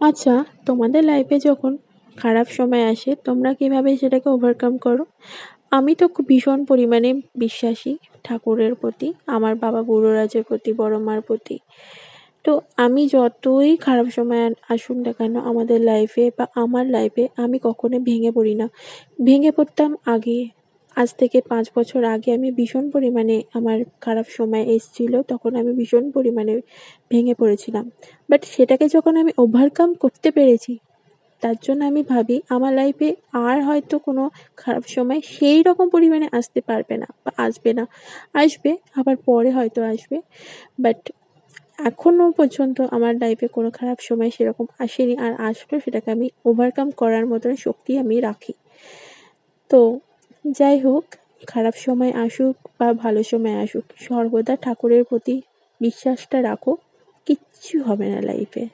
আচ্ছা, তোমাদের লাইফে যখন খারাপ সময় আসে তোমরা কিভাবে সেটাকে ওভারকাম করো? আমি তো খুব ভীষণ পরিমাণে বিশ্বাসী ঠাকুরের প্রতি, আমার বাবা গুরুরাজের প্রতি, বড় মার প্রতি। তো আমি যতই খারাপ সময় আসুক না কেন আমাদের লাইফে বা আমার লাইফে, আমি কখনোই ভেঙে পড়ি না। ভেঙে পড়তাম আগে, আজ থেকে 5 বছর আগে আমি ভীষণ পরিমাণে আমার খারাপ সময় এসেছিল, তখন আমি ভীষণ পরিমাণে ভেঙে পড়েছিলাম। বাট সেটাকে যখন আমি ওভারকাম করতে পেরেছি, তার জন্য আমি ভাবি আমার লাইফে আর হয়তো কোনো খারাপ সময় সেই রকম পরিমাণে আসতে পারবে না বা আসবে না। আসবে, আবার পরে হয়তো আসবে। বাট এখনো পর্যন্ত আমার লাইফে কোনো খারাপ সময় সেরকম আসেনি, আর আসলেও সেটাকে আমি ওভারকাম করার মতন শক্তি আমি রাখি। তো যাই হোক, খারাপ সময় আসুক বা ভালো সময় আসুক, সর্বদা ঠাকুরের প্রতি বিশ্বাসটা রাখো, কিচ্ছু হবে না লাইফে।